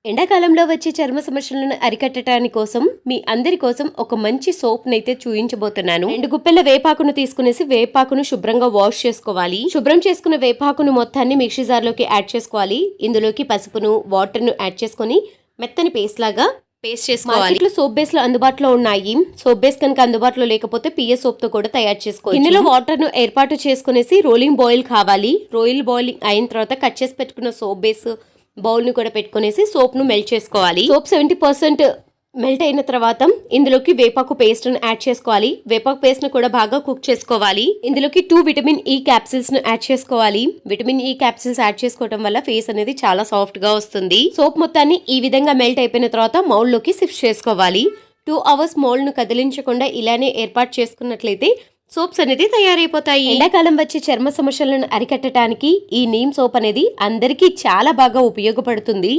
ఎండాకాలంలో వచ్చే చర్మ సమస్యలను అరికట్టడానికి కోసం మీ అందరి కోసం ఒక మంచి సోప్ నైతే చూయించబోతున్నాను. 2 గుప్పెల వేపాకును తీసుకునేసి వేపాకును శుభ్రంగా వాష్ చేసుకోవాలి. శుభ్రం చేసుకున్న వేపాకును మొత్తాన్ని మిక్సీ జార్ లోకి యాడ్ చేసుకోవాలి. ఇందులోకి పసుపును వాటర్ ను యాడ్ చేసుకొని మెత్తని పేస్ట్ లాగా పేస్ట్ చేసుకోవాలి. మార్కెట్లో సోప్ బేస్ లో అందుబాటులో ఉన్నాయి. సోప్ బేస్ కనుక అందుబాటులో లేకపోతే పిఎస్ సోప్ తో కూడా తయారు చేసుకోవాలి. ఇందులో వాటర్ ను ఏర్పాటు చేసుకునేసి రోలింగ్ బాయిల్ కావాలి. రోయిల్ బాయిలింగ్ అయిన తర్వాత కట్ చేసి పెట్టుకున్న సోప్ బేస్ బౌల్ ని కూడా పెట్టుకునేసి సోప్ ను మెల్ట్ చేసుకోవాలి. సోప్ 70% మెల్ట్ అయిన తర్వాత ఇందులోకి వేపాకు పేస్ట్ ను యాడ్ చేసుకోవాలి. వేపాకు పేస్ట్ ను కూడా బాగా కుక్ చేసుకోవాలి. ఇందులోకి 2 విటమిన్ ఈ క్యాప్సిల్స్ ను యాడ్ చేసుకోవాలి. విటమిన్ ఈ క్యాప్సిల్స్ యాడ్ చేసుకోవడం వల్ల ఫేస్ అనేది చాలా సాఫ్ట్ గా వస్తుంది. సోప్ మొత్తాన్ని ఈ విధంగా మెల్ట్ అయిపోయిన తర్వాత మౌల్డ్ లోకి షిఫ్ట్ చేసుకోవాలి. 2 అవర్స్ మౌల్డ్ ను కదిలించకుండా ఇలానే ఏర్పాటు చేసుకున్నట్లయితే సోప్స్ అనేది తయారైపోతాయి. ఎండాకాలం వచ్చే చర్మ సమస్యలను అరికట్టడానికి ఈ నీమ్ సోప్ అనేది అందరికీ చాలా బాగా ఉపయోగపడుతుంది.